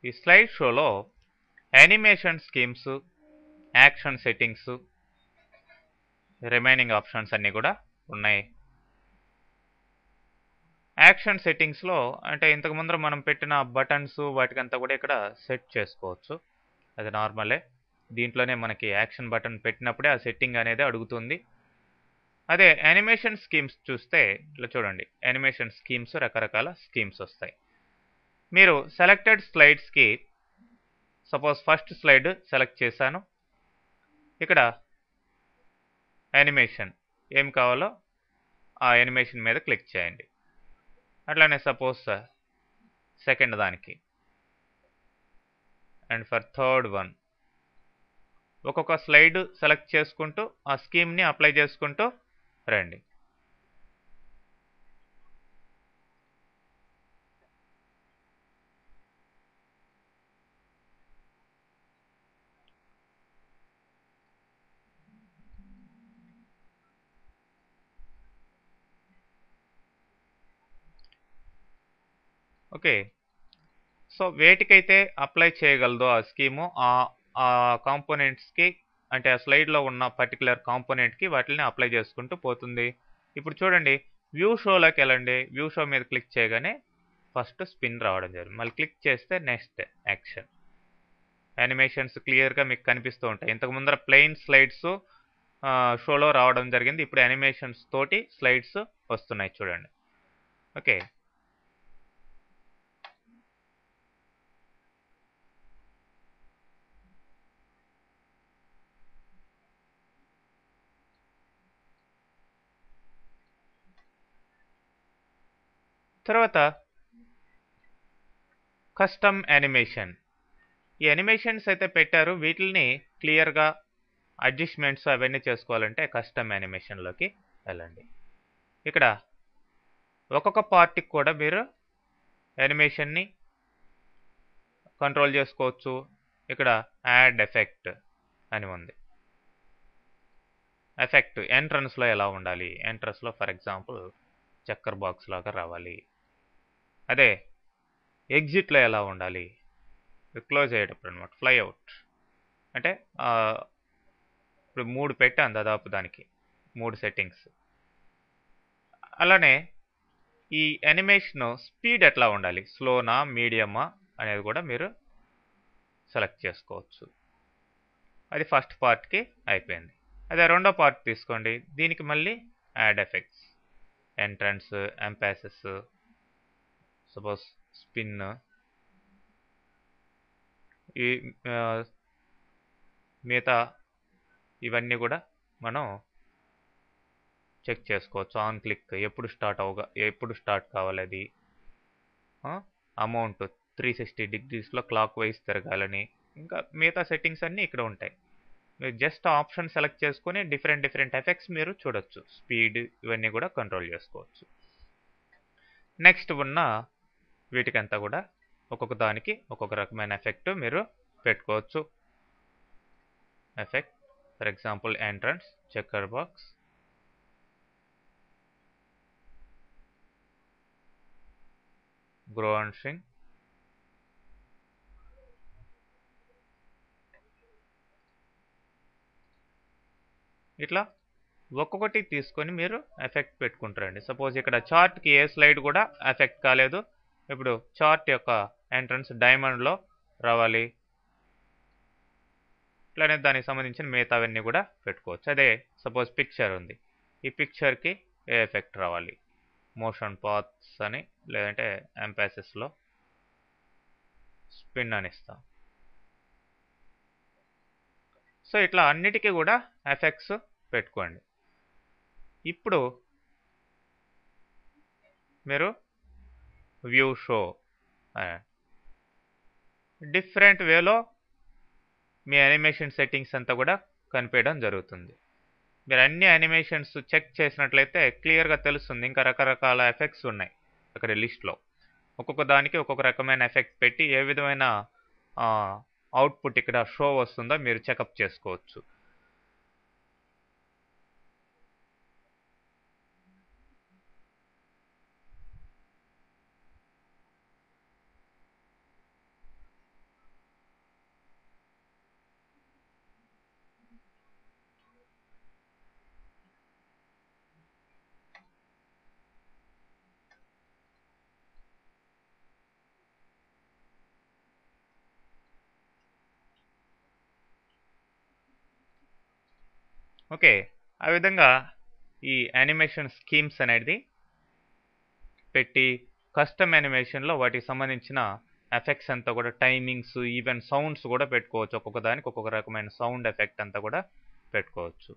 ఈ స్లైడ్ షోలో animation schemes, action settings, remaining options అన్నీ కూడా ఉన్నాయి. యాక్షన్ సెట్టింగ్స్లో అంటే ఇంతకు ముందర మనం పెట్టిన బటన్స్ వాటికంతా కూడా ఇక్కడ సెట్ చేసుకోవచ్చు. అది నార్మలే. దీంట్లోనే మనకి యాక్షన్ బటన్ పెట్టినప్పుడే ఆ సెట్టింగ్ అనేది అడుగుతుంది. అదే యానిమేషన్ స్కీమ్స్ చూస్తే ఇట్లా చూడండి, యానిమేషన్ స్కీమ్స్ రకరకాల స్కీమ్స్ వస్తాయి. మీరు సెలెక్టెడ్ స్లైడ్స్కి సపోజ్ ఫస్ట్ స్లైడ్ సెలెక్ట్ చేశాను. ఇక్కడ యానిమేషన్ ఏం కావాలో ఆ యానిమేషన్ మీద క్లిక్ చేయండి. అట్లానే సపోజ్ సెకండ్ దానికి అండ్ ఫర్ థర్డ్ వన్ ఒక్కొక్క స్లైడ్ సెలెక్ట్ చేసుకుంటూ ఆ స్కీమ్ని అప్లై చేసుకుంటూ రండి. ఓకే, సో వేటికైతే అప్లై చేయగలదో ఆ స్కీము ఆ కాంపోనెంట్స్కి అంటే ఆ స్లైడ్లో ఉన్న పర్టికులర్ కాంపోనెంట్కి వాటిని అప్లై చేసుకుంటూ పోతుంది. ఇప్పుడు చూడండి, వ్యూ షోలోకి వెళ్ళండి. వ్యూ షో మీద క్లిక్ చేయగానే ఫస్ట్ స్పిన్ రావడం జరిగింది. మళ్ళీ క్లిక్ చేస్తే నెక్స్ట్ యాక్షన్. యానిమేషన్స్ క్లియర్గా మీకు కనిపిస్తూ ఉంటాయి. ఇంతకు ముందర ప్లెయిన్ స్లైడ్స్ షోలో రావడం జరిగింది. ఇప్పుడు యానిమేషన్స్ తోటి స్లైడ్స్ వస్తున్నాయి చూడండి. ఓకే, తర్వాత కస్టమ్ యానిమేషన్. ఈ యానిమేషన్స్ అయితే పెట్టారు, వీటిని క్లియర్గా అడ్జస్ట్మెంట్స్ అవన్నీ చేసుకోవాలంటే కస్టమ్ యానిమేషన్లోకి వెళ్ళండి. ఇక్కడ ఒక్కొక్క పార్ట్కి కూడా మీరు యానిమేషన్ని కంట్రోల్ చేసుకోవచ్చు. ఇక్కడ యాడ్ ఎఫెక్ట్ అని ఉంది. ఎఫెక్ట్ ఎంట్రన్స్లో ఎలా ఉండాలి, ఎంట్రన్స్లో ఫర్ ఎగ్జాంపుల్ చక్కర్ బాక్స్ లాగా రావాలి. అదే ఎగ్జిట్లో ఎలా ఉండాలి, క్లోజ్ అయ్యేటప్పుడు అనమాట, ఫ్లైఅవుట్ అంటే ఇప్పుడు 3 పెట్టాను దాదాపు, దానికి 3 సెట్టింగ్స్. అలానే ఈ యానిమేషన్ స్పీడ్ ఎట్లా ఉండాలి, స్లోనా మీడియమా అనేది కూడా మీరు సెలెక్ట్ చేసుకోవచ్చు. అది ఫస్ట్ పార్ట్కి అయిపోయింది. అదే రెండో పార్ట్ తీసుకోండి, దీనికి మళ్ళీ add effects, entrance, emphasis, suppose spin, ఈ మిగతా ఇవన్నీ కూడా మనం చెక్ చేసుకోవచ్చు. ఆన్ క్లిక్ ఎప్పుడు స్టార్ట్ కావాలి, అది అమౌంట్ 360 డిగ్రీస్లో క్లాక్ వైజ్ తిరగాలని, ఇంకా మిగతా సెట్టింగ్స్ అన్నీ ఇక్కడ ఉంటాయి. మీరు జస్ట్ ఆప్షన్ సెలెక్ట్ చేసుకొని డిఫరెంట్ ఎఫెక్ట్స్ మీరు చూడొచ్చు. స్పీడ్ ఇవన్నీ కూడా కంట్రోల్ చేసుకోవచ్చు. నెక్స్ట్ ఉన్న వీటికంతా కూడా ఒక్కొక్క దానికి ఒక్కొక్క రకమైన ఎఫెక్ట్ మీరు పెట్టుకోవచ్చు. Effect for example entrance, checker box, grow and string, ఇట్లా ఒక్కొక్కటి తీసుకొని మీరు ఎఫెక్ట్ పెట్టుకుంటారండి. సపోజ్ ఇక్కడ చార్ట్కి ఏ స్లైడ్ కూడా ఎఫెక్ట్ కాలేదు. ఇప్పుడు చార్ట్ యొక్క ఎంట్రన్స్ డైమండ్లో రావాలి, ఇట్లానే దానికి సంబంధించిన మిగతావన్నీ కూడా పెట్టుకోవచ్చు. అదే సపోజ్ పిక్చర్ ఉంది, ఈ పిక్చర్కి ఏ ఎఫెక్ట్ రావాలి, మోషన్ పాత్స్ అని, లేదంటే ఎంపాసెస్లో స్పిన్ అని ఇస్తాం. సో ఇట్లా అన్నిటికీ కూడా ఎఫెక్ట్స్ పెట్టుకోండి. ఇప్పుడు మీరు వ్యూ షో డిఫరెంట్ వేలో మీ యానిమేషన్ సెట్టింగ్స్ అంతా కూడా కనిపించడం జరుగుతుంది. మీరు అన్ని యానిమేషన్స్ చెక్ చేసినట్లయితే క్లియర్గా తెలుస్తుంది. ఇంకా రకరకాల ఎఫెక్ట్స్ ఉన్నాయి అక్కడ లిస్ట్లో. ఒక్కొక్క దానికి ఒక్కొక్క రకమైన ఎఫెక్ట్ పెట్టి ఏ విధమైన అవుట్పుట్ ఇక్కడ షో వస్తుందో మీరు చెకప్ చేసుకోవచ్చు. ఓకే, ఆ విధంగా ఈ యానిమేషన్ స్కీమ్స్ అనేది పెట్టి కస్టమ్ యానిమేషన్లో వాటికి సంబంధించిన ఎఫెక్ట్స్ అంతా కూడా టైమింగ్స్, ఈవెన్ సౌండ్స్ కూడా పెట్టుకోవచ్చు. ఒక్కొక్క దానికి ఒక్కొక్క రకమైన సౌండ్ ఎఫెక్ట్ అంతా కూడా పెట్టుకోవచ్చు.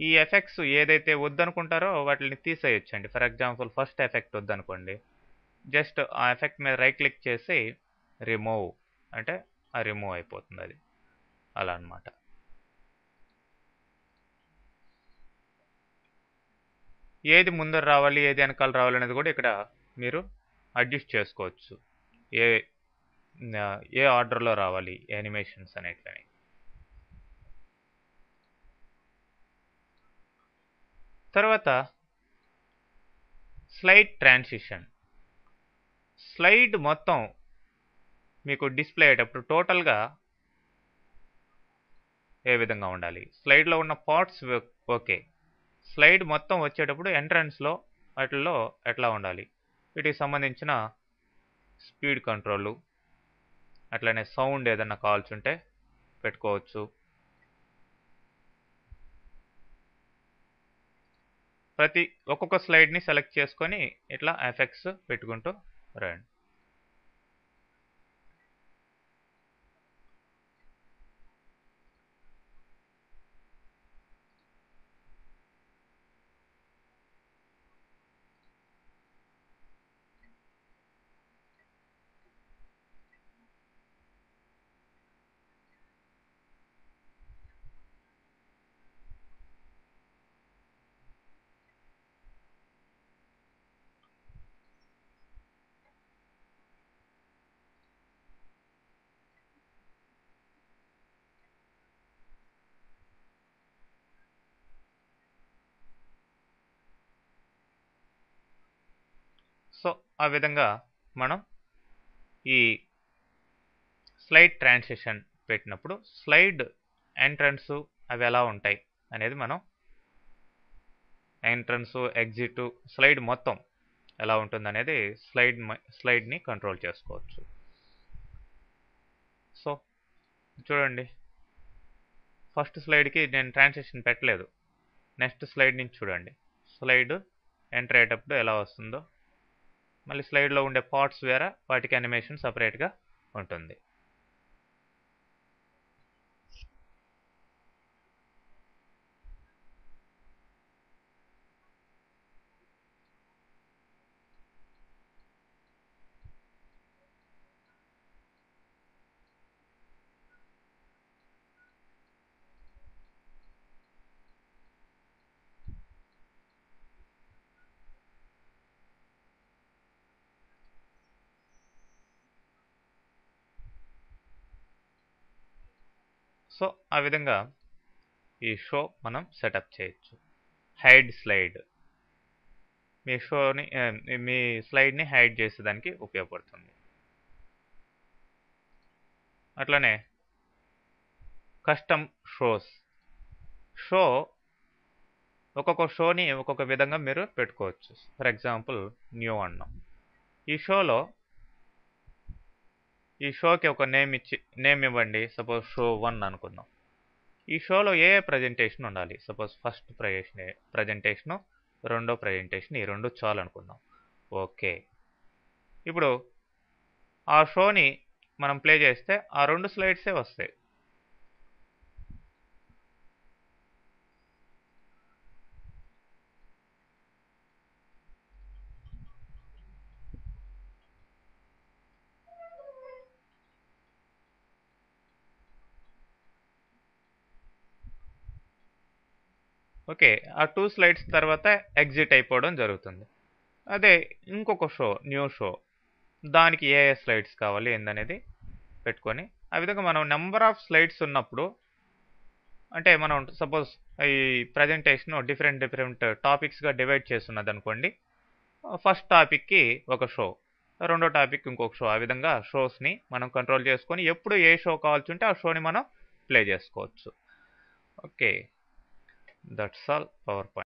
ఈ ఎఫెక్ట్స్ ఏదైతే వద్దనుకుంటారో వాటిని తీసేయొచ్చండి. ఫర్ ఎగ్జాంపుల్ ఫస్ట్ ఎఫెక్ట్ వద్దనుకోండి, జస్ట్ ఆ ఎఫెక్ట్ మీద రైట్ క్లిక్ చేసి రిమూవ్ అంటే ఆ రిమూవ్ అయిపోతుంది అది, అలా అన్నమాట. ఏది ముందర రావాలి, ఏది వెనకాల రావాలి అనేది కూడా ఇక్కడ మీరు అడ్జస్ట్ చేసుకోవచ్చు. ఏ ఆర్డర్లో రావాలి యానిమేషన్స్ అనేటివి. తర్వాత స్లైడ్ ట్రాన్సిషన్. స్లైడ్ మొత్తం మీకు డిస్ప్లే అయ్యేటప్పుడు టోటల్గా ఏ విధంగా ఉండాలి, స్లైడ్లో ఉన్న పార్ట్స్ ఓకే, స్లైడ్ మొత్తం వచ్చేటప్పుడు ఎంట్రన్స్లో వాటిల్లో ఎట్లా ఉండాలి, వీటికి సంబంధించిన స్పీడ్ కంట్రోల్, అట్లనే సౌండ్ ఏదన్నా కావాల్సి ఉంటే పెట్టుకోవచ్చు. ఒక్కొక్క స్లైడ్ని సెలెక్ట్ చేసుకొని ఇట్లా ఎఫెక్ట్స్ పెట్టుకుంటూ రండి. సో ఆ విధంగా మనం ఈ స్లైడ్ ట్రాన్సిషన్ పెట్టినప్పుడు స్లైడ్ ఎంట్రన్స్ అవి ఎలా ఉంటాయి అనేది మనం ఎంట్రన్స్, ఎగ్జిట్, స్లైడ్ మొత్తం ఎలా ఉంటుంది అనేది స్లైడ్ని కంట్రోల్ చేసుకోవచ్చు. సో చూడండి, ఫస్ట్ స్లైడ్కి నేను ట్రాన్సిషన్ పెట్టలేదు. నెక్స్ట్ స్లైడ్ నుంచి చూడండి, స్లైడ్ ఎంటర్ అయ్యేటప్పుడు ఎలా వస్తుందో, మళ్ళీ స్లైడ్లో ఉండే పార్ట్స్ వేరే, వాటికి యానిమేషన్ సపరేట్గా ఉంటుంది. సో ఆ విధంగా ఈ షో మనం సెటప్ చేయొచ్చు. హైడ్ స్లైడ్ మీ స్లైడ్ని హైడ్ చేసేదానికి ఉపయోగపడుతుంది. అట్లనే కస్టమ్ షో ఒక్కొక్క షోని ఒక్కొక్క విధంగా మీరు పెట్టుకోవచ్చు. ఫర్ ఎగ్జాంపుల్ న్యూ అన్నాం, ఈ షోకి ఒక నేమ్ ఇవ్వండి. సపోజ్ షో 1 అనుకుందాం. ఈ షోలో ఏ ప్రజెంటేషన్ ఉండాలి, సపోజ్ ఫస్ట్ ప్రజెంటేషను, రెండో ప్రజెంటేషన్, ఈ రెండు చాలు అనుకుందాం. ఓకే, ఇప్పుడు ఆ షోని మనం ప్లే చేస్తే ఆ రెండు స్లైడ్సే వస్తాయి. ఓకే, ఆ 2 స్లైడ్స్ తర్వాత ఎగ్జిట్ అయిపోవడం జరుగుతుంది. అదే ఇంకొక షో, న్యూ షో, దానికి ఏ స్లైడ్స్ కావాలి ఏందనేది పెట్టుకొని, ఆ విధంగా మనం నెంబర్ ఆఫ్ స్లైడ్స్ ఉన్నప్పుడు, అంటే మనం సపోజ్ ఈ ప్రజెంటేషన్ డిఫరెంట్ టాపిక్స్గా డివైడ్ చేస్తున్నది అనుకోండి. ఫస్ట్ టాపిక్కి ఒక షో, రెండో టాపిక్ ఇంకొక షో, ఆ విధంగా షోస్ని మనం కంట్రోల్ చేసుకొని ఎప్పుడు ఏ షో కావాల్సి ఉంటే ఆ షోని మనం ప్లే చేసుకోవచ్చు. Okay, that's all PowerPoint.